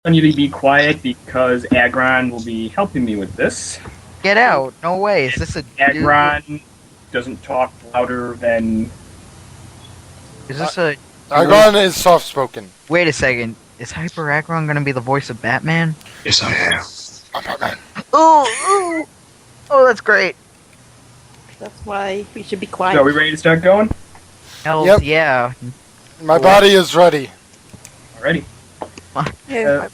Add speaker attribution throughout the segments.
Speaker 1: I need to be quiet because Agron will be helping me with this.
Speaker 2: Get out! No way. Is this a
Speaker 1: Agron doesn't talk louder than...
Speaker 2: Is this a...
Speaker 3: Agron is soft-spoken.
Speaker 2: Wait a second. Is HyperAggron gonna be the voice of Batman?
Speaker 4: Yes, I am.
Speaker 3: I'm Batman.
Speaker 2: Oh, that's great.
Speaker 5: That's why we should be quiet.
Speaker 1: So are we ready to start going?
Speaker 2: Hell
Speaker 3: Yep.
Speaker 2: yeah.
Speaker 3: My body is ready.
Speaker 1: Alrighty.
Speaker 5: Yeah,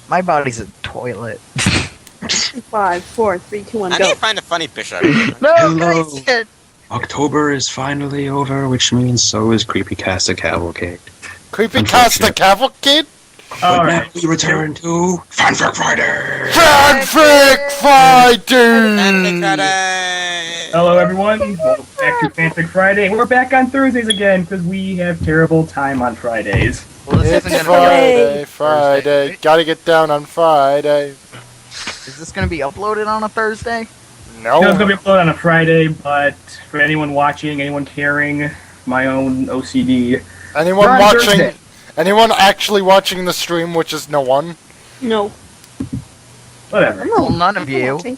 Speaker 2: My body's a toilet.
Speaker 5: 5, 4, 3, 2, 1,
Speaker 6: I
Speaker 5: go.
Speaker 6: need to find a funny bishop.
Speaker 2: No,
Speaker 4: Hello.
Speaker 2: Grayson!
Speaker 4: October is finally over, which means so is Creepycasta Cavalcade.
Speaker 3: Creepycasta Cavalcade?
Speaker 4: But now
Speaker 1: Alright.
Speaker 4: we return to Fanfic Friday!
Speaker 3: Fanfic Friday!
Speaker 6: And Friday!
Speaker 1: Hello everyone, welcome back to Fanfic Friday. We're back on Thursdays again because we have terrible time on Fridays.
Speaker 2: Well, this
Speaker 3: It's
Speaker 2: isn't gonna
Speaker 3: Friday,
Speaker 2: Thursday,
Speaker 3: Friday.
Speaker 2: right?
Speaker 3: Gotta get down on Friday.
Speaker 2: Is this gonna be uploaded on a Thursday?
Speaker 1: No, it's
Speaker 3: No.
Speaker 1: going to be uploaded on a Friday, but for anyone watching, anyone caring, my own OCD.
Speaker 3: Anyone
Speaker 1: We're on
Speaker 3: watching?
Speaker 1: Thursday.
Speaker 3: Anyone actually watching the stream, which is no one?
Speaker 5: No.
Speaker 1: Whatever.
Speaker 2: Well, none of you.
Speaker 5: Okay.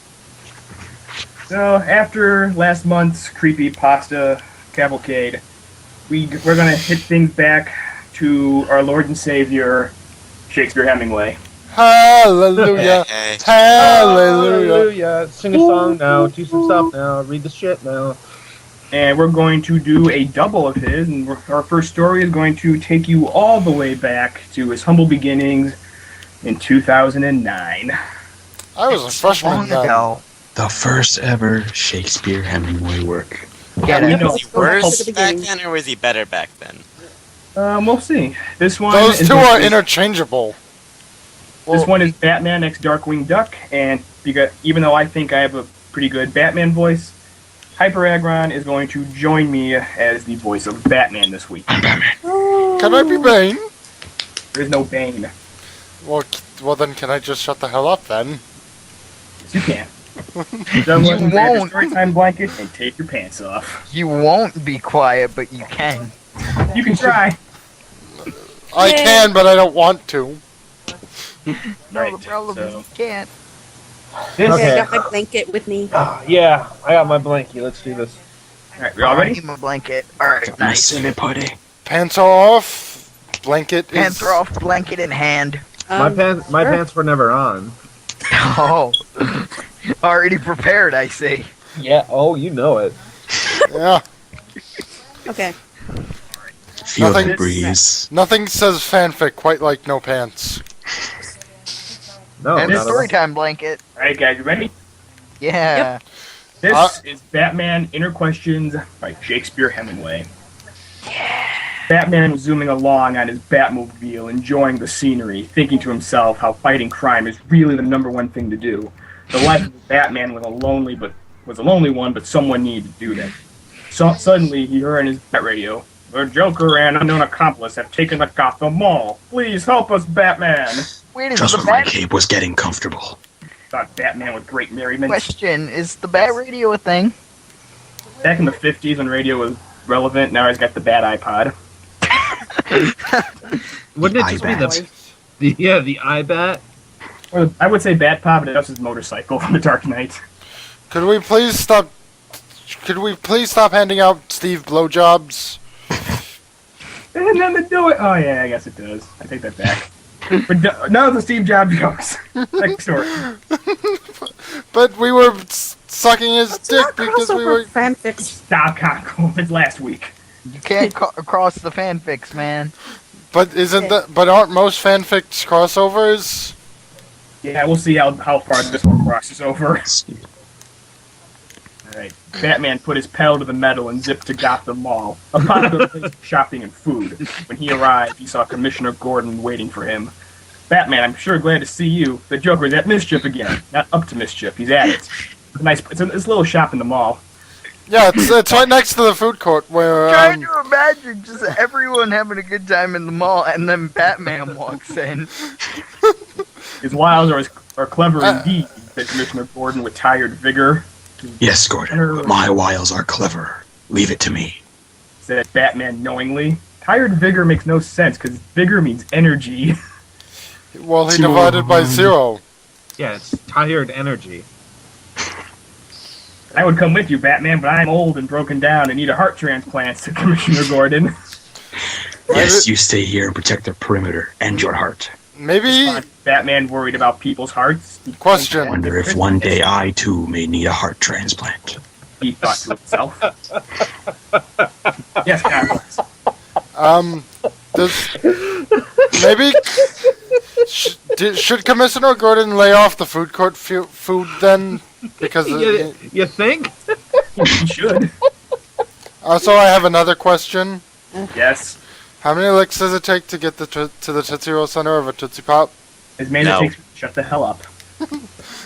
Speaker 1: So, after last month's creepy pasta cavalcade, we're going to hit things back to our Lord and Savior, ShakespeareHemmingway.
Speaker 3: Hallelujah!
Speaker 6: Hey.
Speaker 3: Hallelujah!
Speaker 7: Sing a song now, do some stuff now, read the shit now.
Speaker 1: And we're going to do a double of his, and our first story is going to take you all the way back to his humble beginnings in 2009.
Speaker 3: I was a freshman
Speaker 2: Long
Speaker 3: then.
Speaker 2: ago.
Speaker 4: The first ever Shakespeare Hemingway work.
Speaker 2: Get
Speaker 1: we
Speaker 2: it.
Speaker 1: know.
Speaker 6: Was he
Speaker 5: Go back to
Speaker 6: worse
Speaker 5: the
Speaker 6: back
Speaker 5: beginning.
Speaker 6: then, or was he better back then?
Speaker 1: We'll see. This one
Speaker 3: Those
Speaker 1: is
Speaker 3: two are interchangeable.
Speaker 1: This one is Batman x Darkwing Duck, and because even though I think I have a pretty good Batman voice, HyperAggron is going to join me as the voice of Batman this week.
Speaker 4: I'm Batman.
Speaker 3: Can I be Bane?
Speaker 1: There is no Bane.
Speaker 3: Well then, can I just shut the hell up then?
Speaker 1: Yes, you can. Someone
Speaker 2: You
Speaker 1: grab your
Speaker 2: won't.
Speaker 1: storytime blanket and take your pants off.
Speaker 2: You won't be quiet, but you can.
Speaker 1: You can try.
Speaker 3: I
Speaker 5: Yay.
Speaker 3: can, but I don't want to.
Speaker 2: No,
Speaker 1: Right,
Speaker 2: the problem is
Speaker 1: so-
Speaker 2: you can't.
Speaker 1: This.
Speaker 5: Okay,
Speaker 7: Okay.
Speaker 5: I got my blanket with me.
Speaker 7: Yeah, I got my blankie, let's do this.
Speaker 1: Alright, we all ready?
Speaker 2: Give him a blanket. Alright,
Speaker 4: My
Speaker 2: nice.
Speaker 4: silly putty.
Speaker 3: Pants are off. Blanket is...
Speaker 2: Pants are off, blanket in hand.
Speaker 7: My
Speaker 5: Sure.
Speaker 7: pants were never on.
Speaker 2: Oh. Already prepared, I see.
Speaker 7: Yeah, oh, you know it.
Speaker 3: Yeah.
Speaker 5: Okay.
Speaker 4: Feel
Speaker 3: Nothing-
Speaker 4: the breeze.
Speaker 3: Nothing says fanfic quite like no pants.
Speaker 7: No,
Speaker 2: And a
Speaker 7: not at all.
Speaker 2: storytime blanket.
Speaker 1: Alright, guys, you ready?
Speaker 2: Yeah.
Speaker 1: This is Batman Inner Questions by Shakespeare Hemingway. Batman was zooming along on his Batmobile, enjoying the scenery, thinking to himself how fighting crime is really the number one thing to do. The life of Batman was a lonely one, but someone needed to do that. So suddenly he heard on his bat radio, "The Joker and unknown accomplice have taken the Gotham Mall. Please help us, Batman."
Speaker 2: Wait, is
Speaker 4: Just
Speaker 2: the
Speaker 4: when my
Speaker 2: bat
Speaker 4: cape was getting comfortable.
Speaker 1: Thought Batman with great merriment.
Speaker 2: question, is the bat radio a thing?
Speaker 1: Back in the 50s when radio was relevant, now he's got the Bat iPod.
Speaker 7: Wouldn't it just be
Speaker 4: iBat.
Speaker 7: the iBat?
Speaker 1: Or I would say Bat Pop, but that's his motorcycle from The Dark Knight.
Speaker 3: Could we please stop handing out Steve blowjobs?
Speaker 1: It had nothing to do with... Oh, yeah, I guess it does. I take that back. But none of the Steve Jobs jokes. Next story.
Speaker 3: But we were sucking his dick
Speaker 5: Not
Speaker 3: because we
Speaker 5: crossover
Speaker 3: were...
Speaker 5: fanfics.
Speaker 1: Stop, Cockle. It's last week.
Speaker 2: You can't cross the fanfics, man.
Speaker 3: But aren't most fanfics crossovers?
Speaker 1: Yeah, we'll see how far this one crosses over. Alright. Batman put his pedal to the metal and zipped to Gotham Mall. Upon the place of shopping and food. When he arrived, he saw Commissioner Gordon waiting for him. "Batman, I'm sure glad to see you. The Joker's at mischief again. Not up to mischief, he's at it." It's a little shop in the mall.
Speaker 3: Yeah, it's right next to the food court where...
Speaker 2: Trying to imagine just everyone having a good time in the mall, and then Batman walks in.
Speaker 1: His wiles are clever indeed, said Commissioner Gordon with tired vigor.
Speaker 4: Yes, Gordon. My wiles are clever. Leave it to me.
Speaker 1: Said Batman knowingly. Tired vigor makes no sense, because vigor means energy.
Speaker 3: Well, he
Speaker 4: Zero.
Speaker 3: divided by 0.
Speaker 7: Yeah, it's tired energy.
Speaker 1: I would come with you, Batman, but I'm old and broken down and need a heart transplant, said Commissioner Gordon.
Speaker 4: Yes, you stay here and protect the perimeter and your heart.
Speaker 3: Maybe...
Speaker 1: Batman worried about people's hearts.
Speaker 3: Question.
Speaker 4: Wonder if one day I too may need a heart transplant.
Speaker 1: He thought to himself. Yes, Carlos.
Speaker 3: Does... Maybe... Should Commissioner Gordon lay off the food court food then? Because...
Speaker 7: You think?
Speaker 1: He should.
Speaker 3: Also, I have another question.
Speaker 1: Yes.
Speaker 3: How many licks does it take to get to the Tootsie Roll Center of a Tootsie Pop?
Speaker 1: As many as it takes to shut the hell up.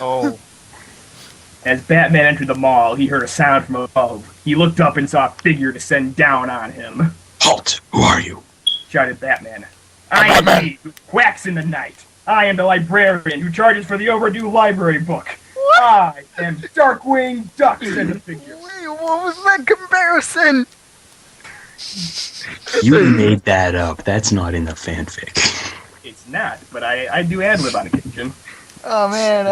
Speaker 7: Oh.
Speaker 1: As Batman entered the mall, he heard a sound from above. He looked up and saw a figure descend down on him.
Speaker 4: Halt! Who are you?
Speaker 1: Shouted Batman. I am he who quacks in the night. I am the librarian who charges for the overdue library book.
Speaker 2: What?
Speaker 1: I am Darkwing Duck, said the figure.
Speaker 2: Wait, what was that comparison?
Speaker 4: You made that up. That's not in the fanfic.
Speaker 1: It's not, but I do ad-lib on occasion.
Speaker 2: Oh man,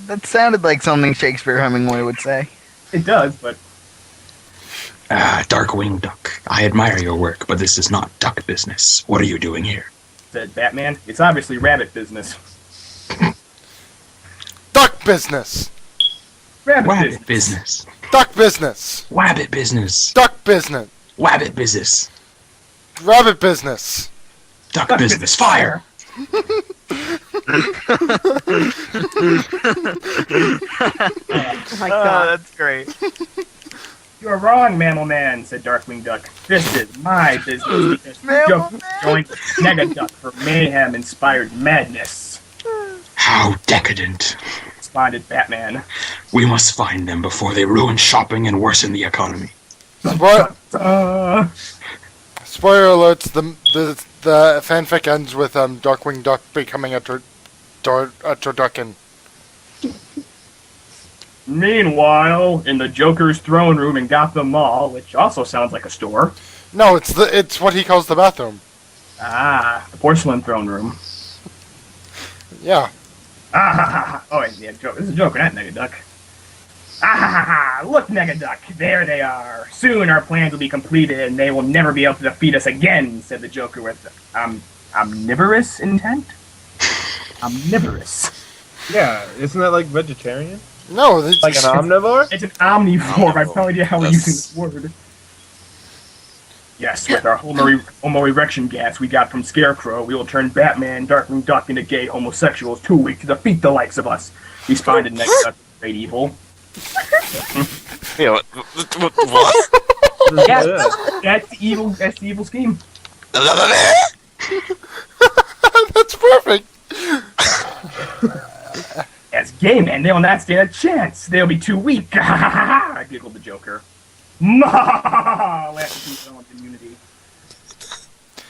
Speaker 2: that sounded like something Shakespeare Hemmingway would say.
Speaker 1: It does, but
Speaker 4: Darkwing Duck. I admire your work, but this is not duck business. What are you doing here?
Speaker 1: said Batman, it's obviously rabbit business.
Speaker 3: Duck business!
Speaker 1: Rabbit business.
Speaker 4: Wabbit business.
Speaker 3: Duck business!
Speaker 4: Wabbit business.
Speaker 3: Duck business!
Speaker 4: Wabbit business.
Speaker 3: Rabbit business!
Speaker 4: Duck business. Fire!
Speaker 5: Oh my god.
Speaker 2: That's great.
Speaker 1: You are wrong, Mammal Man, said Darkwing Duck. This is my business because
Speaker 2: Mammal
Speaker 1: Joker
Speaker 2: Man?
Speaker 1: joined Mega Duck for mayhem-inspired madness,
Speaker 4: How decadent.
Speaker 1: responded Batman.
Speaker 4: We must find them before they ruin shopping and worsen the economy.
Speaker 3: Spoiler alerts, the fanfic ends with Darkwing Duck becoming a turducken.
Speaker 1: Meanwhile, in the Joker's throne room in Gotham Mall, which also sounds like a store.
Speaker 3: No, it's what he calls the bathroom.
Speaker 1: Ah, the porcelain throne room.
Speaker 3: Yeah.
Speaker 1: Ah ha ha ha. Oh, yeah, this is a Joker, not Mega Duck. Ah ha ha ha. Look, Mega Duck. There they are. Soon our plans will be completed and they will never be able to defeat us again, said the Joker with omnivorous intent? Omnivorous.
Speaker 7: Yeah, isn't that like vegetarian?
Speaker 3: No, it's
Speaker 7: Like an omnivore?
Speaker 1: It's an omnivore. I have no idea how we're
Speaker 4: Yes.
Speaker 1: using this word. Yes, with our homo erection gas we got from Scarecrow, we will turn Batman, Darkwing Duck into gay homosexuals too weak to defeat the likes of us. Responded Mega Duck, great evil.
Speaker 6: Yeah, what?
Speaker 1: Yeah, that's the evil scheme.
Speaker 3: That's perfect.
Speaker 1: As gay men, they will not stand a chance. They'll be too weak. I giggled the Joker. Laughed the villain's immunity.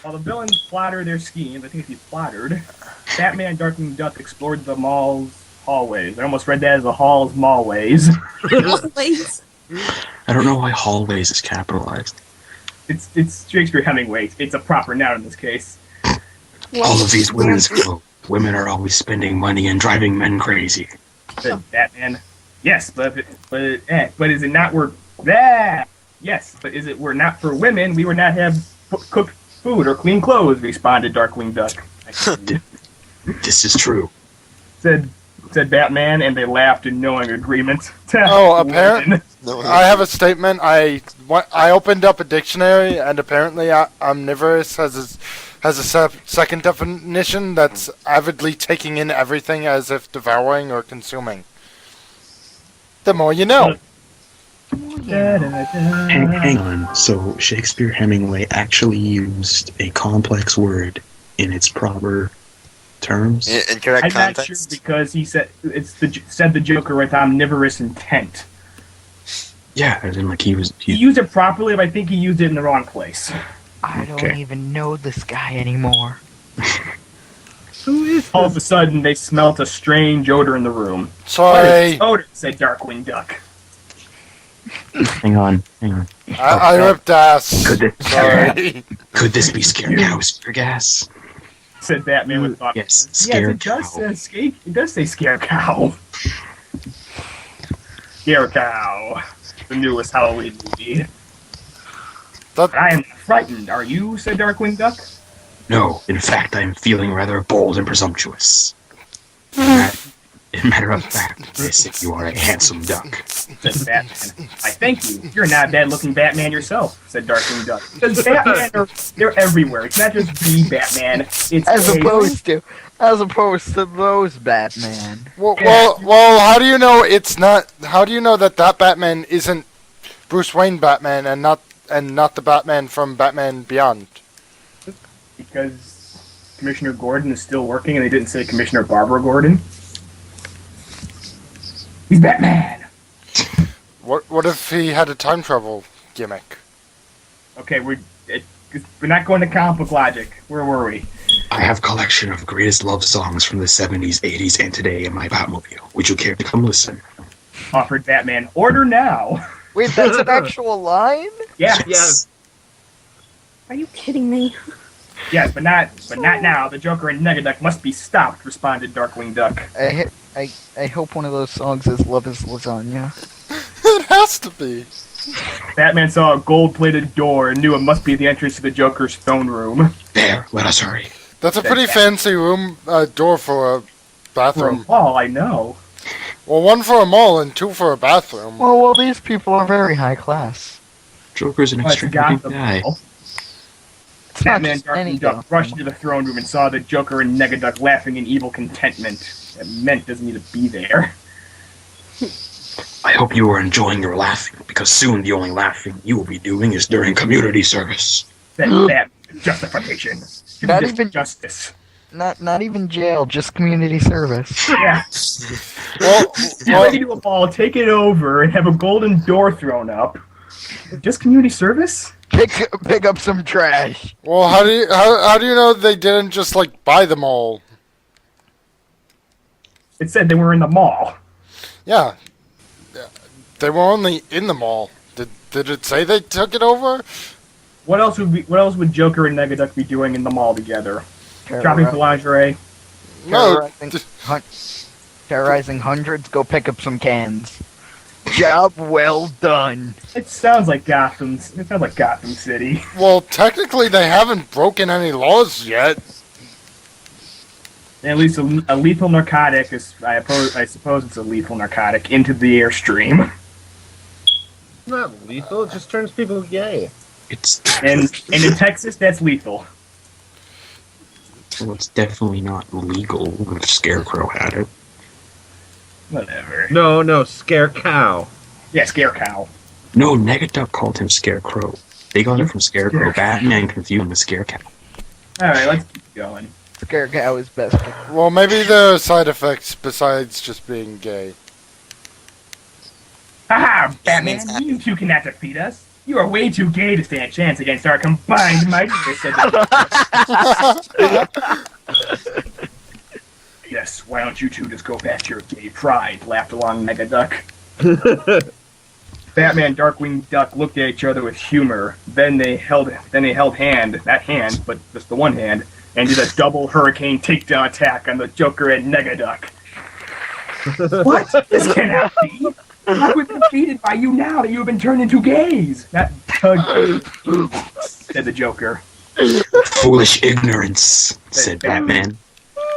Speaker 1: While the villains plotted their schemes, I think he plotted, Batman and Darkwing Duck explored the mall's hallways. I almost read that as the hall's mallways.
Speaker 5: Always.
Speaker 4: I don't know why hallways is capitalized.
Speaker 1: It's Shakespeare Hemmingway. It's a proper noun in this case.
Speaker 4: All of these women's clothes. Women are always spending money and driving men crazy.
Speaker 1: Said Batman. Yes, but is it not we're that? Yes, but is it we're not for women? We would not have cooked food or clean clothes. Responded Darkwing Duck.
Speaker 4: This is true.
Speaker 1: Said Batman, and they laughed in knowing agreement.
Speaker 3: Oh, apparently, I have a statement. I opened up a dictionary, and apparently, omnivorous has a second definition that's avidly taking in everything as if devouring or consuming. The more you know.
Speaker 4: Hang on. So Shakespeare Hemmingway actually used a complex word in its proper terms?
Speaker 6: Incorrect
Speaker 1: I'm not sure
Speaker 6: context.
Speaker 1: because he said said the Joker with omnivorous intent.
Speaker 4: Yeah, as in like he
Speaker 1: He used it properly, but I think he used it in the wrong place.
Speaker 2: I don't
Speaker 4: Okay.
Speaker 2: even know this guy anymore.
Speaker 7: Who is
Speaker 1: All of a sudden, they smelt a strange odor in the room. "What is
Speaker 3: Sorry,
Speaker 1: this odor?" said Darkwing Duck.
Speaker 4: Hang on.
Speaker 3: I ripped ass.
Speaker 4: Could this,
Speaker 3: Sorry.
Speaker 4: could this be scary house gas?
Speaker 1: said Batman with thought.
Speaker 4: Yes,
Speaker 1: Yes,
Speaker 4: scare
Speaker 1: it does
Speaker 4: cow.
Speaker 1: it does say scare cow. Scare cow. The newest Halloween movie.
Speaker 3: That,
Speaker 1: I am not frightened. Are you? Said Darkwing Duck.
Speaker 4: No, in fact, I am feeling rather bold and presumptuous. Matter of fact, I think you are a handsome duck.
Speaker 1: Said Batman. I thank you. You're not a bad-looking Batman yourself. Said Darkwing Duck. Because Batman they're everywhere. It's not just the Batman. It's
Speaker 2: As opposed to those Batman.
Speaker 3: well, how do you know it's not? How do you know that Batman isn't Bruce Wayne Batman and not the Batman from Batman Beyond?
Speaker 1: Because Commissioner Gordon is still working, and they didn't say Commissioner Barbara Gordon. He's Batman.
Speaker 3: What if he had a time travel gimmick?
Speaker 1: Okay, we're not going to comic book logic. Where were we?
Speaker 4: I have a collection of greatest love songs from the 70s, 80s, and today in my Batmobile. Would you care to come listen?
Speaker 1: Offered Batman. Order now.
Speaker 2: Wait, that's an actual line?
Speaker 1: Yeah.
Speaker 7: Yes.
Speaker 5: Are you kidding me?
Speaker 1: Yes, but not now. The Joker and Negaduck must be stopped. Responded Darkwing Duck.
Speaker 2: I hope one of those songs is "Love Is Lasagna."
Speaker 3: It has to be.
Speaker 1: Batman saw a gold-plated door and knew it must be the entrance to the Joker's throne room.
Speaker 4: There, let us hurry.
Speaker 3: That's a pretty fancy room door for a
Speaker 1: For a
Speaker 3: bathroom.
Speaker 1: mall, I know.
Speaker 3: Well, one for a mall and two for a bathroom.
Speaker 2: Well, these people are very high class.
Speaker 4: Joker's an
Speaker 1: Oh, it's
Speaker 4: extravagant
Speaker 1: Gotham
Speaker 4: guy.
Speaker 1: Mall.
Speaker 2: It's not
Speaker 1: Batman
Speaker 2: just any
Speaker 1: Darkwing Duck
Speaker 2: Gotham.
Speaker 1: rushed into the throne room and saw the Joker and Negaduck laughing in evil contentment. That meant doesn't need to be there.
Speaker 4: I hope you are enjoying your laughing, because soon the only laughing you will be doing is during community service.
Speaker 1: That justification.
Speaker 2: Not even-
Speaker 1: justice.
Speaker 2: Not even jail, just community service.
Speaker 1: Yeah.
Speaker 3: Well,
Speaker 1: Get ready to a ball, take it over, and have a golden door thrown up. Just community service?
Speaker 2: Pick up some trash.
Speaker 3: well, how do you know they didn't just like buy them all?
Speaker 1: It said they were in the mall.
Speaker 3: Yeah, they were only in the mall. Did it say they took it over?
Speaker 1: What else would Joker and Negaduck be doing in the mall together? Shopping for lingerie?
Speaker 3: No.
Speaker 2: Terrorizing hundreds. Go pick up some cans. Job well done.
Speaker 1: It sounds like Gotham City.
Speaker 3: Well, technically they haven't broken any laws yet.
Speaker 1: At least a lethal narcotic is. I suppose it's a lethal narcotic into the airstream.
Speaker 7: It's not lethal, it just turns people gay.
Speaker 1: And in Texas, that's lethal.
Speaker 4: Well, it's definitely not legal if Scarecrow had it.
Speaker 1: Whatever.
Speaker 7: No, scare cow.
Speaker 1: Yeah, scare cow.
Speaker 4: No, Negaduck called him Scarecrow. They got it from Scarecrow. Batman confused him with Scarecow.
Speaker 1: Alright, let's keep going.
Speaker 2: Scare cow is best.
Speaker 3: Well, maybe there are side effects besides just being gay.
Speaker 1: Haha, Batman, you two cannot defeat us. You are way too gay to stand a chance against our combined might. Yes, why don't you two just go back to your gay pride? Laughed along Negaduck. Batman, Darkwing Duck looked at each other with humor. Then they held that hand, but just the one hand, and did a double hurricane takedown attack on the Joker and Negaduck. What? This cannot be. I was defeated by you now that you have been turned into gays. That said the Joker.
Speaker 4: Foolish ignorance, said Batman.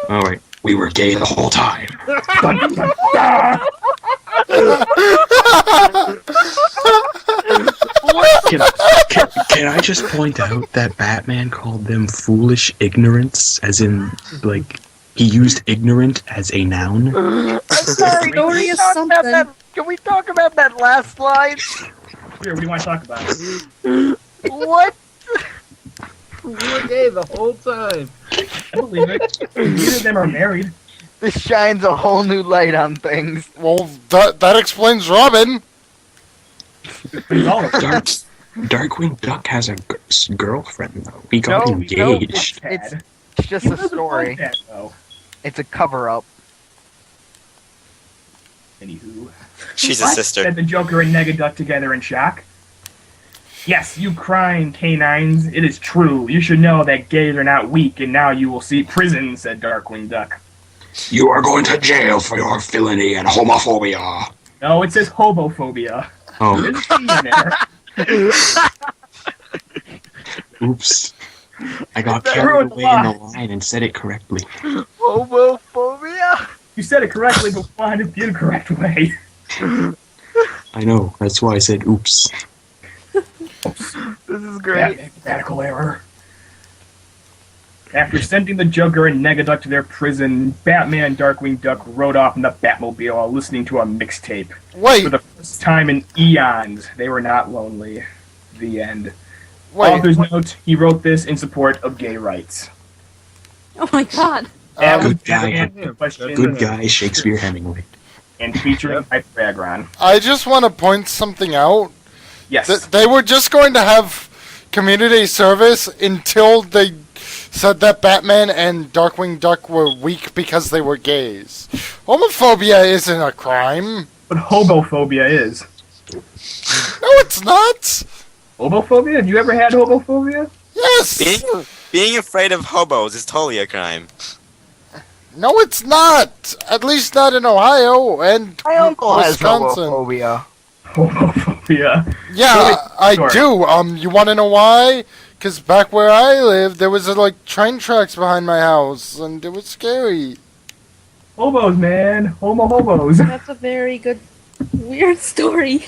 Speaker 4: Alright, we were gay the whole time.
Speaker 1: Dun, dun, dun, dun.
Speaker 4: Can I just point out that Batman called them foolish ignorance, as in, like, he used ignorant as a noun?
Speaker 5: Story is something.
Speaker 2: Can we talk about that last line?
Speaker 1: Here, what do you want to talk about?
Speaker 2: What?
Speaker 7: We were gay the whole time.
Speaker 1: I believe it. Neither of them are married.
Speaker 2: This shines a whole new light on things.
Speaker 3: Well, that explains Robin.
Speaker 4: Darkwing Duck has a girlfriend, though. He got engaged.
Speaker 2: It's just a story.
Speaker 1: That, though.
Speaker 2: It's a cover-up.
Speaker 1: Anywho.
Speaker 6: She's a
Speaker 1: What?
Speaker 6: sister.
Speaker 1: Said the Joker and Negaduck together in shock. Yes, you crying canines. It is true. You should know that gays are not weak, and now you will see prison, said Darkwing Duck.
Speaker 8: You are going to jail for your villainy and homophobia.
Speaker 1: No, it says hobophobia.
Speaker 4: Oh,
Speaker 1: There's a C in there.
Speaker 4: oops. I got
Speaker 1: That
Speaker 4: carried
Speaker 1: ruined the
Speaker 4: away in the
Speaker 1: line.
Speaker 4: line and said it correctly.
Speaker 2: Homophobia?
Speaker 1: You said it correctly, but find it the incorrect way.
Speaker 4: I know, that's why I said oops.
Speaker 2: This is great.
Speaker 1: Grammatical error. After sending the Joker and Negaduck to their prison, Batman and Darkwing Duck rode off in the Batmobile while listening to a mixtape.
Speaker 3: Wait,
Speaker 1: For the first time in eons, they were not lonely. The end.
Speaker 3: wait.
Speaker 1: Author's note, he wrote this in support of gay rights.
Speaker 5: Oh my god.
Speaker 1: That was
Speaker 4: Good guy.
Speaker 1: Batman question
Speaker 4: Good guy, Shakespeare Hemmingway.
Speaker 1: and featuring HyperAggron.
Speaker 3: I just want to point something out.
Speaker 1: Yes.
Speaker 3: They were just going to have community service until they said that Batman and Darkwing Duck were weak because they were gays. Homophobia isn't a crime.
Speaker 1: But hobophobia is.
Speaker 3: No, it's not.
Speaker 1: Hobophobia? Have you ever had hobophobia?
Speaker 3: Yes.
Speaker 6: Being afraid of hobos is totally a crime.
Speaker 3: No, it's not. At least not in Ohio and
Speaker 2: My uncle has
Speaker 3: Wisconsin.
Speaker 2: homophobia.
Speaker 1: Hobophobia.
Speaker 3: Yeah,
Speaker 1: Really?
Speaker 3: I
Speaker 1: Sure.
Speaker 3: do. You want to know why? Because back where I lived, there was train tracks behind my house, and it was scary.
Speaker 1: Hobos, man. Hobos.
Speaker 5: That's a very good, weird story.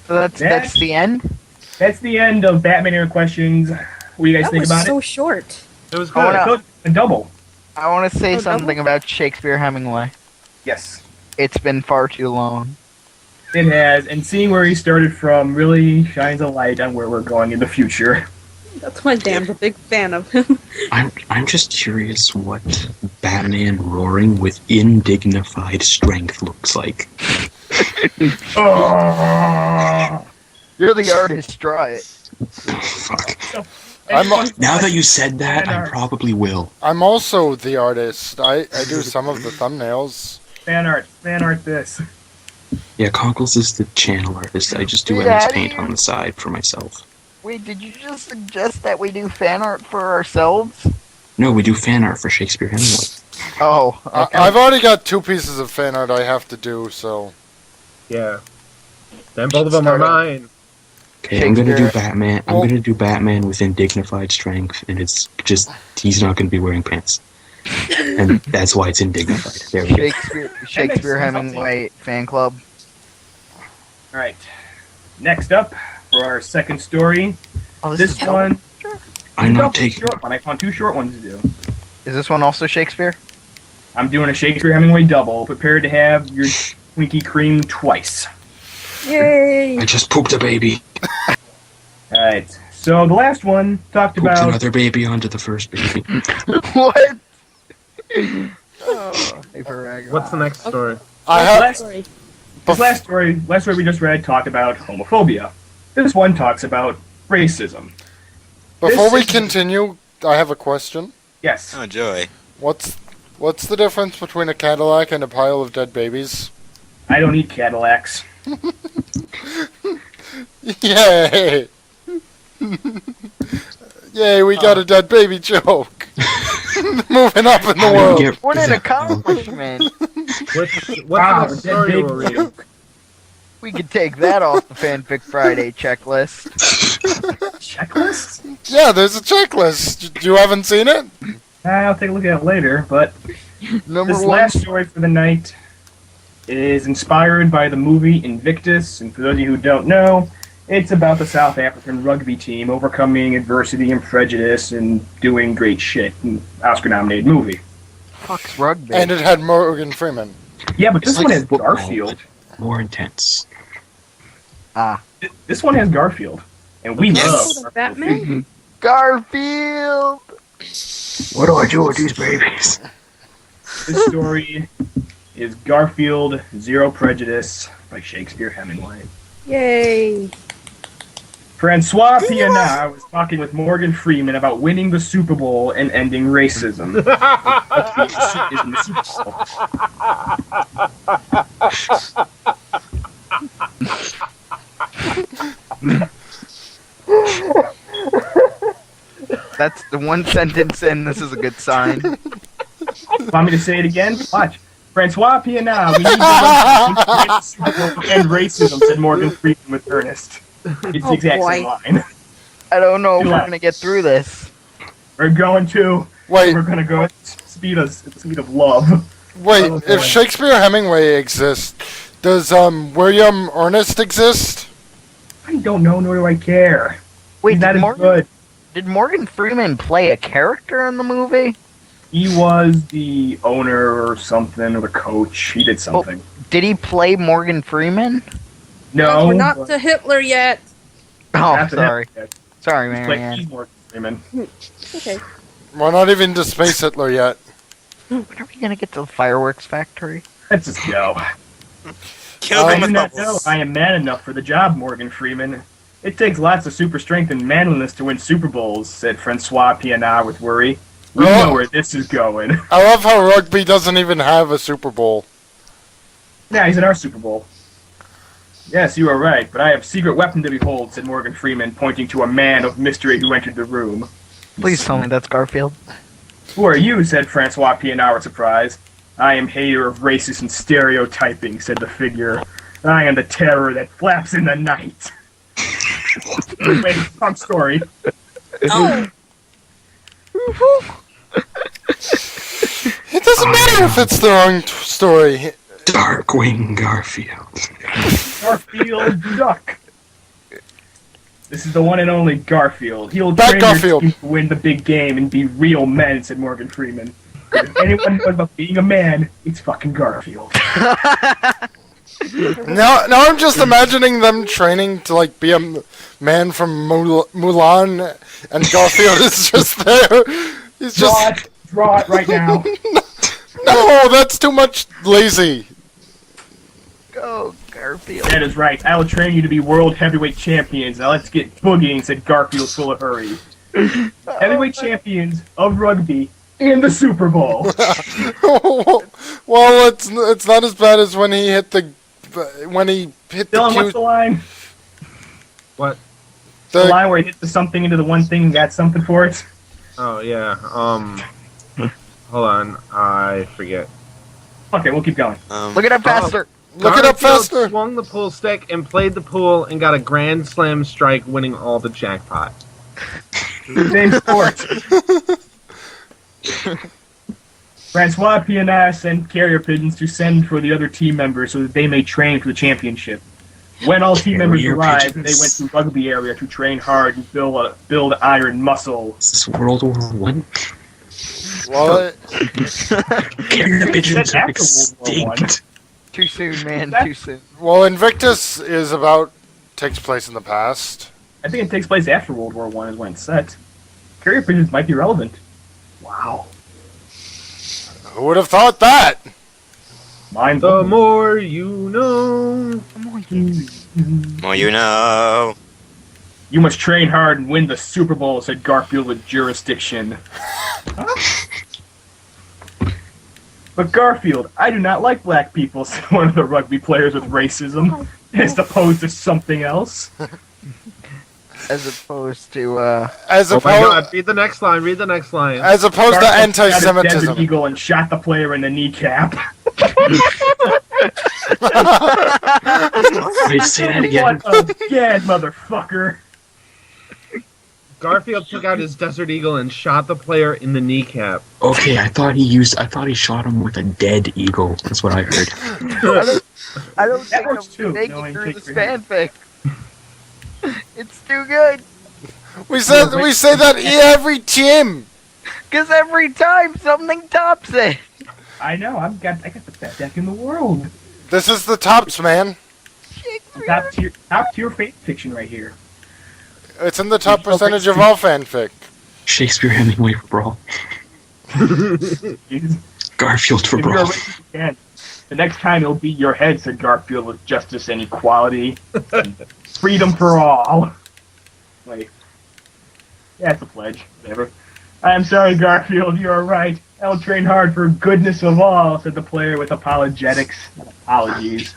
Speaker 2: So that's the end?
Speaker 1: That's the end of Batman Era Questions. What do you guys
Speaker 5: That
Speaker 1: think
Speaker 5: was
Speaker 1: about
Speaker 5: so
Speaker 1: it?
Speaker 5: short.
Speaker 7: It was
Speaker 2: I
Speaker 7: good.
Speaker 2: wanna-
Speaker 1: A double.
Speaker 2: I want to say
Speaker 5: Oh,
Speaker 2: something
Speaker 5: double?
Speaker 2: about Shakespeare Hemmingway.
Speaker 1: Yes.
Speaker 2: It's been far too long.
Speaker 1: It has, and seeing where he started from really shines a light on where we're going in the future.
Speaker 5: That's why Dan's a big fan of him.
Speaker 4: I'm just curious what Batman roaring with indignified strength looks like.
Speaker 1: Oh!
Speaker 2: You're the artist, draw it.
Speaker 4: Fuck.
Speaker 3: I'm-
Speaker 4: Now that you said that, I probably will.
Speaker 3: I'm also the artist. I do some of the thumbnails.
Speaker 1: Fan art this.
Speaker 4: Yeah, Conkles is the channel artist. I just do
Speaker 2: Yeah,
Speaker 4: MS Paint on the side for myself.
Speaker 2: Wait, did you just suggest that we do fan art for ourselves?
Speaker 4: No, we do fan art for Shakespeare Hemmingway.
Speaker 2: Oh, okay.
Speaker 3: I've already got 2 pieces of fan art I have to do, so...
Speaker 7: Yeah. Then both of them are mine.
Speaker 4: Okay, I'm gonna do
Speaker 2: Shakespeare.
Speaker 4: Batman. I'm gonna do Batman with indignified strength, and it's just he's not gonna be wearing pants, and that's why it's indignified. There we go.
Speaker 2: Shakespeare
Speaker 1: sense.
Speaker 2: Hemmingway fan club.
Speaker 1: Alright. Next up, for our second story,
Speaker 2: Oh,
Speaker 1: this one...
Speaker 4: I'm not
Speaker 1: a
Speaker 4: taking.
Speaker 1: short one. I found 2 short ones to do.
Speaker 2: Is this one also Shakespeare?
Speaker 1: I'm doing a Shakespeare Hemingway double. Prepared to have your Twinkie cream twice.
Speaker 5: Yay!
Speaker 4: I just pooped a baby.
Speaker 1: Alright. So the last one talked
Speaker 4: Pooped
Speaker 1: about...
Speaker 4: another baby onto the first baby.
Speaker 2: What? Oh, HyperAggron.
Speaker 7: What's the next story?
Speaker 3: I have...
Speaker 1: last,
Speaker 5: Sorry.
Speaker 1: this last story we just read talked about homophobia. This one talks about racism.
Speaker 3: Before we
Speaker 1: this is-
Speaker 3: continue, I have a question.
Speaker 1: Yes.
Speaker 6: Oh, joy.
Speaker 3: What's the difference between a Cadillac and a pile of dead babies?
Speaker 1: I don't eat Cadillacs.
Speaker 3: Yay! Yay, we got a dead baby joke. Moving up in the
Speaker 4: How do
Speaker 3: world.
Speaker 4: we get-
Speaker 2: What
Speaker 4: is
Speaker 2: an
Speaker 4: that-
Speaker 2: accomplishment!
Speaker 7: What's the
Speaker 1: Wow,
Speaker 7: next
Speaker 1: that
Speaker 7: story
Speaker 1: big
Speaker 7: we're reading?
Speaker 2: We could take that off the Fanfic Friday checklist.
Speaker 1: Checklist?
Speaker 3: Yeah, there's a checklist. You haven't seen it?
Speaker 1: I'll take a look at it later, but
Speaker 2: Number
Speaker 1: this
Speaker 2: one.
Speaker 1: last story for the night is inspired by the movie Invictus, and for those of you who don't know, it's about the South African rugby team overcoming adversity and prejudice and doing great shit. An Oscar-nominated movie.
Speaker 2: Fuck's rugby.
Speaker 3: And it had Morgan Freeman.
Speaker 1: Yeah, but
Speaker 4: It's
Speaker 1: this
Speaker 4: like
Speaker 1: one has
Speaker 4: football,
Speaker 1: Garfield.
Speaker 4: but more intense.
Speaker 1: This one has Garfield, and we
Speaker 6: Yes.
Speaker 1: love
Speaker 5: Oh, the Batman?
Speaker 2: Garfield!
Speaker 4: What do I do with these babies?
Speaker 1: This story is Garfield, Zero Prejudice by Shakespeare Hemmingway.
Speaker 5: Yay!
Speaker 1: Francois Pienaar was talking with Morgan Freeman about winning the Super Bowl and ending racism. Is in the Super Bowl.
Speaker 2: That's the one sentence in. This is a good sign.
Speaker 1: Want me to say it again? Watch. Francois Pienaar, we need to end racism, said Morgan Freeman with earnest. It's the exact same line.
Speaker 2: I don't know if we're gonna get through this.
Speaker 1: We're going to.
Speaker 3: Wait.
Speaker 1: We're gonna go at the speed of love.
Speaker 3: Wait, if Shakespeare-Hemmingway exists, does William Ernest exist?
Speaker 1: I don't know, nor do I care.
Speaker 2: Wait,
Speaker 1: He's not as good.
Speaker 2: Did Morgan Freeman play a character in the movie?
Speaker 1: He was the owner or something, or the coach. He did something.
Speaker 2: Did he play Morgan Freeman?
Speaker 1: No.
Speaker 5: We're not to Hitler yet.
Speaker 2: Oh, sorry. Sorry,
Speaker 1: He's
Speaker 2: man.
Speaker 1: He's Morgan Freeman.
Speaker 5: Okay.
Speaker 3: We're not even to Space Hitler yet.
Speaker 2: When are we gonna get to the fireworks factory?
Speaker 1: Let's just go.
Speaker 6: Kill
Speaker 1: I
Speaker 6: them
Speaker 1: do
Speaker 6: with
Speaker 1: not know
Speaker 6: bubbles.
Speaker 1: I am man enough for the job, Morgan Freeman. It takes lots of super strength and manliness to win Super Bowls, said Francois Pienaar with worry. We know where this is going.
Speaker 3: I love how rugby doesn't even have a Super Bowl.
Speaker 1: Yeah, he's in our Super Bowl. Yes, you are right, but I have secret weapon to behold, said Morgan Freeman, pointing to a man of mystery who entered the room.
Speaker 2: Please tell me that's Garfield.
Speaker 1: Who are you, said Francois Pienaar with surprise. I am hater of racist and stereotyping, said the figure. I am the terror that flaps in the night. Wait, wrong story.
Speaker 5: Oh.
Speaker 3: It doesn't matter if it's the wrong story.
Speaker 8: Darkwing Garfield.
Speaker 1: Garfield Duck. This is the one and only Garfield. He'll
Speaker 3: Back
Speaker 1: train
Speaker 3: Garfield.
Speaker 1: your team to win the big game and be real men, said Morgan Freeman. If anyone knows about being a man, it's fucking Garfield.
Speaker 3: Now I'm just imagining them training to like be a man from Mulan, and Garfield is just there. He's just
Speaker 1: Draw it right now.
Speaker 3: no, that's too much lazy.
Speaker 2: Go, Garfield.
Speaker 1: That is right. I will train you to be world heavyweight champions. Now let's get boogieing, said Garfield full of hurry. Heavyweight champions of rugby in the Super Bowl.
Speaker 3: Well, it's not as bad as when he hit the
Speaker 1: Dylan, what's the line?
Speaker 7: What?
Speaker 1: The line where he hit the something into the one thing and got something for it?
Speaker 7: Oh, yeah. Hold on. I forget.
Speaker 1: Okay, we'll keep going.
Speaker 2: Look it up faster.
Speaker 3: Look it up
Speaker 7: Garfield
Speaker 3: faster.
Speaker 7: swung the pool stick and played the pool and got a grand slam strike, winning all the jackpot.
Speaker 1: Same sport. Francois Pienaar sent carrier pigeons to send for the other team members so that they may train for the championship. When all team members
Speaker 4: Carrier
Speaker 1: arrived,
Speaker 4: pigeons.
Speaker 1: they went to rugby area to train hard and build iron muscle.
Speaker 4: Is this World War One?
Speaker 3: Well,
Speaker 4: Carrier pigeons
Speaker 1: said
Speaker 4: are
Speaker 1: after World War One.
Speaker 4: extinct.
Speaker 2: Too soon, man. Too soon.
Speaker 3: well, Invictus takes place in the past.
Speaker 1: I think it takes place after World War One is when it's set. Carrier pigeons might be relevant. Wow.
Speaker 3: Who would have thought that?
Speaker 1: Mind
Speaker 7: The
Speaker 1: blowing.
Speaker 7: more you know.
Speaker 6: More you know.
Speaker 1: You must train hard and win the Super Bowl, said Garfield with jurisdiction. Huh? But Garfield, I do not like black people, said one of the rugby players with racism, as opposed to something else.
Speaker 2: As opposed to,
Speaker 3: As
Speaker 7: Oh my
Speaker 3: opposed,
Speaker 7: god, read the next line, read the next line.
Speaker 3: as opposed to
Speaker 1: Garfield shot his Desert
Speaker 3: anti-Semitism.
Speaker 1: Eagle and shot the player in the kneecap.
Speaker 4: Wait, say that again.
Speaker 1: What again, motherfucker?
Speaker 7: Garfield took out his Desert Eagle and shot the player in the kneecap.
Speaker 4: Okay, I thought he shot him with a dead eagle. That's what I heard.
Speaker 2: I don't
Speaker 1: That
Speaker 2: think
Speaker 1: works
Speaker 2: I'm
Speaker 1: too,
Speaker 2: making
Speaker 1: knowing
Speaker 2: through this
Speaker 1: Shakespeare.
Speaker 2: fanfic. It's too good.
Speaker 3: We say that every team.
Speaker 2: Because every time something tops it.
Speaker 1: I know, I got the best deck in the world.
Speaker 3: This is the tops, man.
Speaker 1: Top tier fan fiction right here.
Speaker 3: It's in the top percentage of all fanfic.
Speaker 4: Shakespeare Hemmingway for brawl.
Speaker 1: Jesus.
Speaker 4: Garfield for
Speaker 1: If you're
Speaker 4: brawl.
Speaker 1: racist again, the next time it'll be your head, said Garfield with justice and equality. And freedom for all. Wait. Yeah, it's a pledge. Whatever. I am sorry, Garfield, you are right. I'll train hard for goodness of all, said the player with apologetics. Not apologies.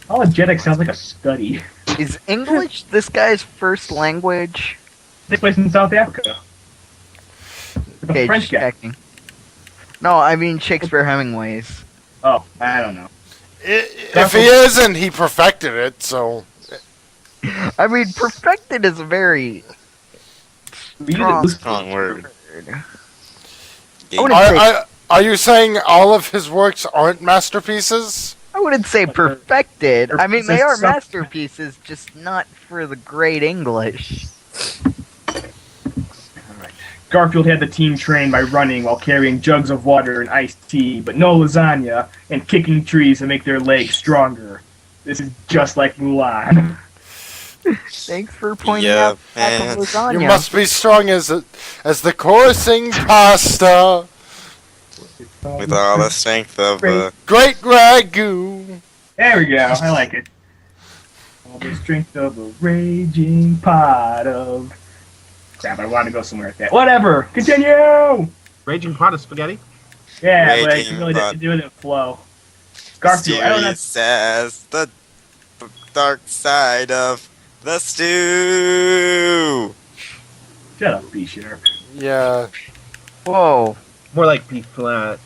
Speaker 1: Apologetics sounds like a study.
Speaker 2: Is English this guy's first language?
Speaker 1: Takes place in South Africa. With the
Speaker 2: Okay,
Speaker 1: French
Speaker 2: just
Speaker 1: guy.
Speaker 2: checking. No, I mean Shakespeare Hemmingway's.
Speaker 1: Oh, I don't know.
Speaker 3: If he isn't, he perfected it, so...
Speaker 2: I mean, perfected is a very
Speaker 6: Strong word.
Speaker 2: I wouldn't say,
Speaker 3: Are you saying all of his works aren't masterpieces?
Speaker 2: I wouldn't say perfected. I mean, they are
Speaker 1: Some-
Speaker 2: masterpieces, just not for the great English.
Speaker 1: Garfield had the team trained by running while carrying jugs of water and iced tea, but no lasagna, and kicking trees to make their legs stronger. This is just like Mulan.
Speaker 2: Thanks for pointing
Speaker 6: Yeah,
Speaker 2: out that
Speaker 6: man.
Speaker 2: lasagna.
Speaker 3: You must be strong as the coursing pasta.
Speaker 6: With all the strength of
Speaker 3: Great ragu.
Speaker 1: There we go. I like it. All the strength of a raging pot of... Crap, I want to go somewhere with that. Whatever. Continue.
Speaker 7: Raging pot of spaghetti.
Speaker 1: Yeah, but
Speaker 6: Raging
Speaker 1: it really
Speaker 6: pot.
Speaker 1: didn't flow. Garfield, I don't know.
Speaker 6: mysterious as the dark side of the stew.
Speaker 1: Shut up, B Sharp.
Speaker 3: Yeah.
Speaker 2: Whoa.
Speaker 7: More like beef flat.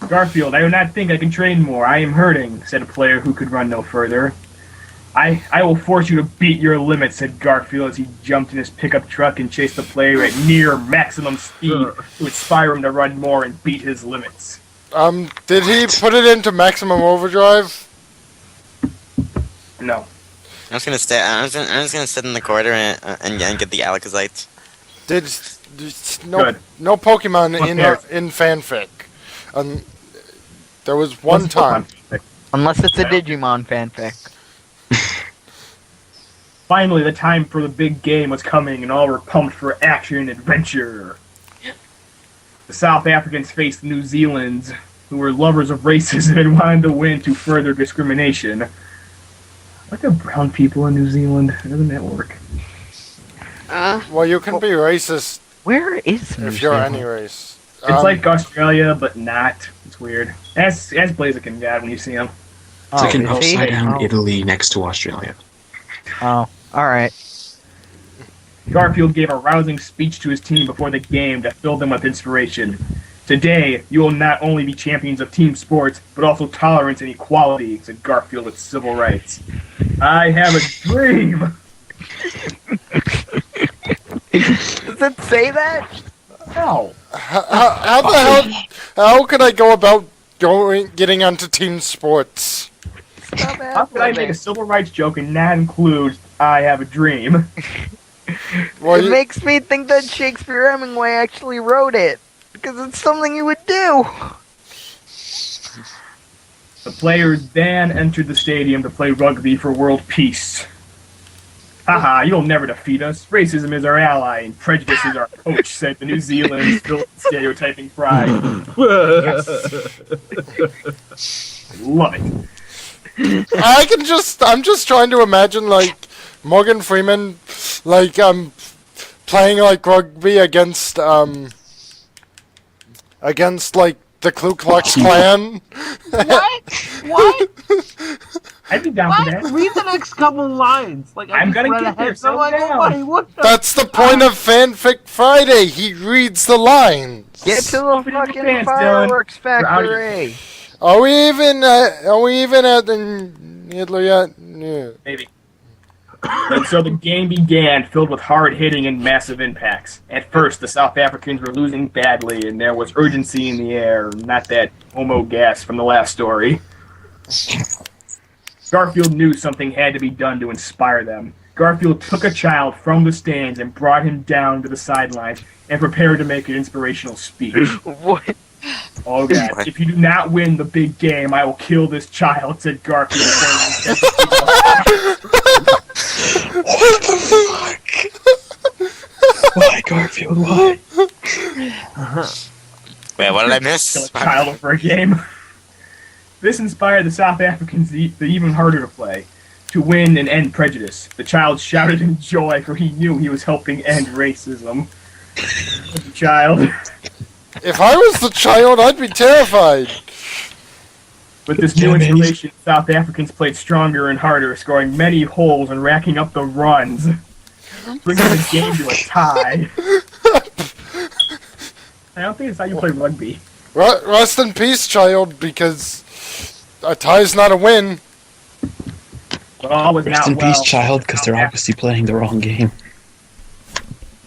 Speaker 1: Garfield, I do not think I can train more. I am hurting, said a player who could run no further. I will force you to beat your limit, said Garfield as he jumped in his pickup truck and chased the player at near maximum speed to inspire him to run more and beat his limits.
Speaker 3: Did he put it into maximum overdrive?
Speaker 1: No.
Speaker 6: I'm just gonna stay. I'm just gonna sit in the corner and get the Alacazites.
Speaker 3: Did no
Speaker 1: Good.
Speaker 3: no Pokemon
Speaker 1: What
Speaker 3: in
Speaker 1: cares?
Speaker 3: in fanfic? There was one time.
Speaker 2: Unless it's a Digimon fanfic.
Speaker 1: Finally, the time for the big game was coming, and all were pumped for action and adventure. The South Africans faced the New Zealanders, who were lovers of racism and wanted to win to further discrimination. What the brown people in New Zealand? Doesn't that work?
Speaker 3: Well, you can be racist
Speaker 2: Where is New
Speaker 3: if you're
Speaker 2: Zealand?
Speaker 3: any race.
Speaker 1: It's like Australia, but not. It's weird. As Blaziken got when you see him.
Speaker 4: It's like an
Speaker 2: is he?
Speaker 4: upside down
Speaker 2: Oh.
Speaker 4: Italy next to Australia.
Speaker 2: Oh, alright.
Speaker 1: Garfield gave a rousing speech to his team before the game that filled them with inspiration. Today, you will not only be champions of team sports, but also tolerance and equality, said Garfield with civil rights. I have a dream!
Speaker 2: Does it say that?
Speaker 1: No.
Speaker 3: How the hell? How could I go about getting onto team sports?
Speaker 2: Stop
Speaker 1: How could I make a
Speaker 2: asking.
Speaker 1: civil rights joke and not include I have a dream?
Speaker 3: Well,
Speaker 2: It makes me think that Shakespeare Hemmingway actually wrote it. Because it's something you would do.
Speaker 1: The players then entered the stadium to play rugby for world peace. Haha, you'll never defeat us. Racism is our ally and prejudice is our coach, said the New Zealanders, still stereotyping pride. Love it.
Speaker 3: I'm just trying to imagine like Morgan Freeman, like playing like rugby against like the Ku Klux Klan.
Speaker 7: What?
Speaker 1: I'd be down for that.
Speaker 7: Read the next couple lines. Like
Speaker 1: I'm
Speaker 7: just
Speaker 1: gonna
Speaker 7: read
Speaker 1: get there,
Speaker 7: ahead, so I'm like,
Speaker 1: settle
Speaker 7: oh,
Speaker 1: down.
Speaker 7: buddy, what the?
Speaker 3: That's the point of Fanfic Friday. He reads the lines.
Speaker 2: Get to the
Speaker 1: Put in your
Speaker 2: fucking
Speaker 1: pants,
Speaker 2: fireworks
Speaker 1: Dylan. We're out of
Speaker 2: factory.
Speaker 3: Are we even at the Hitler yet? Yeah.
Speaker 1: Maybe. And so the game began, filled with hard hitting and massive impacts. At first, the South Africans were losing badly, and there was urgency in the air, not that homo gas from the last story. Garfield knew something had to be done to inspire them. Garfield took a child from the stands and brought him down to the sidelines and prepared to make an inspirational speech.
Speaker 2: What?
Speaker 1: Oh god,
Speaker 6: What?
Speaker 1: if you do not win the big game, I will kill this child, said Garfield.
Speaker 4: What the fuck? Why, Garfield? Why?
Speaker 6: Wait, what did I
Speaker 1: Kill
Speaker 6: miss?
Speaker 1: a child for a game. This inspired the South Africans to even harder to play, to win and end prejudice. The child shouted in joy, for he knew he was helping end racism. The child.
Speaker 3: If I was the child, I'd be terrified.
Speaker 1: With this new installation, South Africans played stronger and harder, scoring many holes and racking up the runs, bringing the game to a tie. I don't think it's how you play rugby.
Speaker 3: Rest in peace, child, because a tie's not a win.
Speaker 1: But all was
Speaker 4: Rest
Speaker 1: not
Speaker 4: in peace,
Speaker 1: well.
Speaker 4: child, because they're obviously playing the wrong game.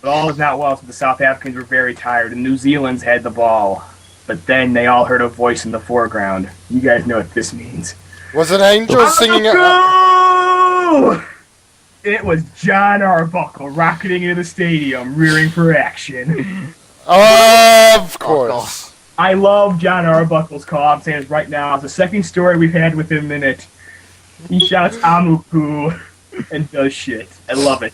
Speaker 1: But all was not well, so the South Africans were very tired, and New Zealand's had the ball. But then they all heard a voice in the foreground. You guys know what this means.
Speaker 3: Was it Angel singing it?
Speaker 1: It was John Arbuckle rocketing into the stadium, rearing for action.
Speaker 3: Of course.
Speaker 1: I love John Arbuckle's call. I'm saying it right now. It's the second story we've had with him in it. He shouts Amuku and does shit. I love it.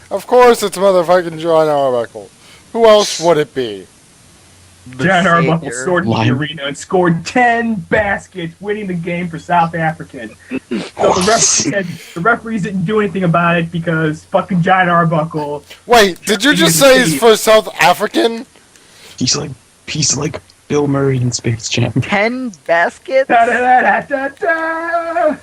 Speaker 3: Of course it's motherfucking John Arbuckle. Who else would it be?
Speaker 1: John Arbuckle
Speaker 2: savior.
Speaker 1: soared into the arena and scored 10 baskets, winning the game for South African. So the referees didn't do anything about it because fucking John Arbuckle.
Speaker 3: Wait, did you just say he's for South African?
Speaker 4: He's like Bill Murray in Space Jam.
Speaker 2: 10 baskets?
Speaker 1: Da-da-da-da-da-da!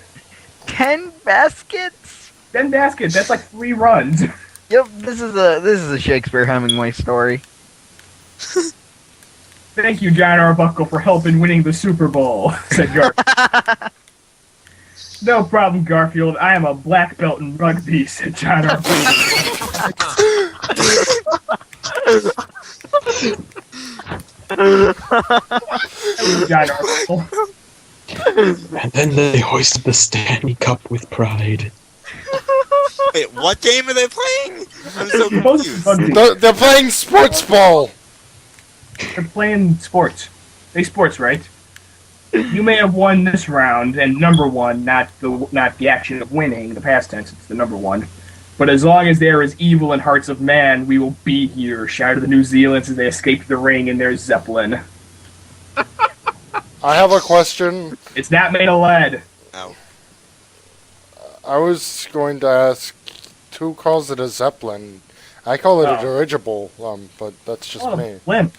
Speaker 2: 10 baskets?
Speaker 1: 10 baskets. That's like 3 runs.
Speaker 2: Yep, this is a Shakespeare Hemmingway story.
Speaker 1: Thank you, John Arbuckle, for helping winning the Super Bowl, said Garfield. No problem, Garfield. I am a black belt in rugby, said John Arbuckle. John Arbuckle.
Speaker 4: And then they hoisted the Stanley Cup with pride.
Speaker 6: Wait, what game are they playing? I'm so
Speaker 1: Most
Speaker 6: confused.
Speaker 1: rugby.
Speaker 3: They're playing sports ball.
Speaker 1: They're playing sports. They sports, right? You may have won this round, and number one, not the action of winning, the past tense, it's the number one. But as long as there is evil in hearts of man, we will be here, shouted the New Zealanders as they escaped the ring in their Zeppelin.
Speaker 3: I have a question.
Speaker 1: It's not made of lead.
Speaker 6: No.
Speaker 3: I was going to ask, who calls it a Zeppelin? I call it a dirigible, but that's just
Speaker 1: Oh,
Speaker 3: me.
Speaker 1: blimp.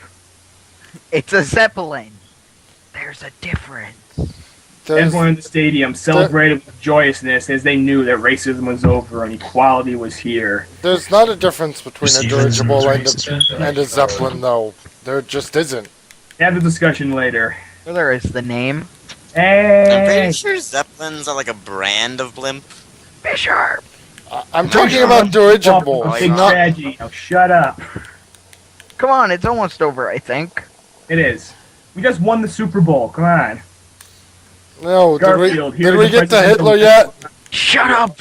Speaker 2: It's a Zeppelin. There's a difference.
Speaker 1: Everyone in the stadium celebrated with joyousness as they knew that racism was over and equality was here.
Speaker 3: There's not a difference between a dirigible
Speaker 4: Racist.
Speaker 3: and a Zeppelin, though. There just isn't.
Speaker 1: Have the discussion later.
Speaker 2: There is the name.
Speaker 6: I'm
Speaker 1: Hey!
Speaker 6: pretty sure Zeppelins are like a brand of blimp.
Speaker 2: Fisher.
Speaker 3: I'm talking about dirigible.
Speaker 1: Big
Speaker 3: Not,
Speaker 1: tragedy. Now shut up.
Speaker 2: Come on, it's almost over, I think.
Speaker 1: It is. We just won the Super Bowl. Come on.
Speaker 3: no,
Speaker 1: Garfield,
Speaker 3: did
Speaker 1: here's
Speaker 3: we
Speaker 1: the
Speaker 3: get to
Speaker 1: presidential
Speaker 3: Hitler yet?
Speaker 2: Shut up!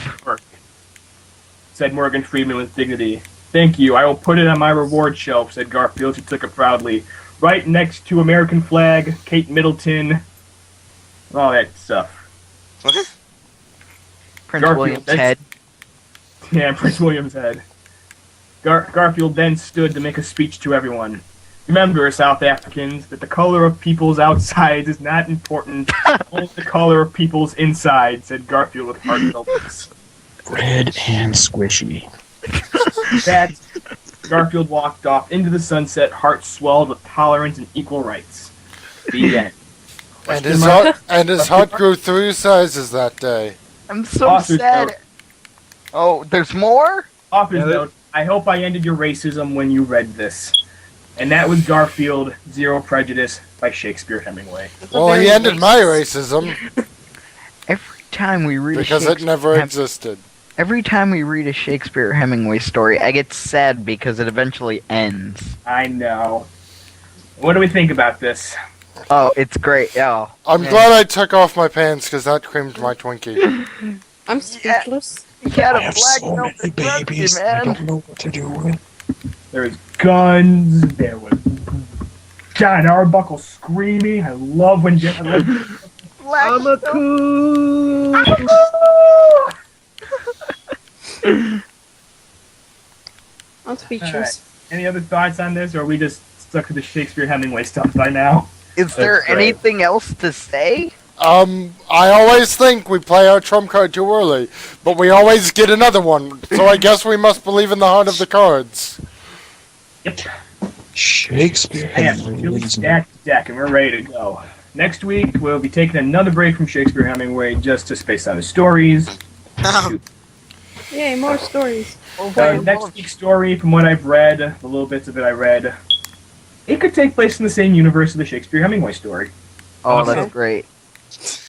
Speaker 1: Said Morgan Freeman with dignity. Thank you. I will put it on my reward shelf, said Garfield. She took it proudly. Right next to American flag, Kate Middleton, all that stuff.
Speaker 6: What?
Speaker 2: Prince
Speaker 1: Garfield,
Speaker 2: William's
Speaker 1: that's-
Speaker 2: head.
Speaker 1: Yeah, Prince William's head. Garfield then stood to make a speech to everyone. Remember, South Africans, that the color of people's outsides is not important, only the color of people's inside, said Garfield with heartfeltness.
Speaker 4: Red and squishy.
Speaker 1: That Garfield walked off into the sunset, heart swelled with tolerance and equal rights. The end.
Speaker 3: And his heart grew 3 sizes that day.
Speaker 2: I'm so
Speaker 1: Author's
Speaker 2: sad.
Speaker 1: note.
Speaker 2: Oh, there's more?
Speaker 1: Author's
Speaker 7: Yeah,
Speaker 1: note, I hope I ended your racism when you read this. And that was Garfield, Zero Prejudice by Shakespeare Hemmingway.
Speaker 3: Well, he ended my racism
Speaker 2: Every time we read
Speaker 3: because
Speaker 2: a
Speaker 3: it never
Speaker 2: Shakespeare
Speaker 3: existed.
Speaker 2: Every time we read a Shakespeare Hemmingway story, I get sad because it eventually ends.
Speaker 1: I know. What do we think about this?
Speaker 2: Oh, it's great. Oh,
Speaker 3: I'm
Speaker 2: man.
Speaker 3: glad I took off my pants because that creamed my Twinkie.
Speaker 5: I'm speechless.
Speaker 2: He had a
Speaker 4: I have
Speaker 2: black
Speaker 4: so many
Speaker 2: velvet rugby,
Speaker 4: babies. I
Speaker 2: man.
Speaker 4: don't know what to do with.
Speaker 1: There was guns, there was John Arbuckle screaming. I love when
Speaker 2: Black
Speaker 7: I'm a cool.
Speaker 5: I'm speechless.
Speaker 1: Any other thoughts on this, or are we just stuck to the Shakespeare Hemmingway stuff by now?
Speaker 2: Is there
Speaker 1: That's great.
Speaker 2: anything else to say?
Speaker 3: I always think we play our trump card too early, but we always get another one, so I guess we must believe in the heart of the cards.
Speaker 1: Yep.
Speaker 4: Shakespeare
Speaker 1: I have
Speaker 4: Hemmingway,
Speaker 1: two
Speaker 4: ladies and
Speaker 1: stacked deck, and we're ready to go. Next week, we'll be taking another break from Shakespeare Hemmingway just to space out his stories.
Speaker 6: No.
Speaker 5: Yay, more stories.
Speaker 1: Next week's story, from what I've read, the little bits of it I read, it could take place in the same universe of the Shakespeare Hemmingway story.
Speaker 2: Oh,
Speaker 1: Awesome.
Speaker 2: that's great.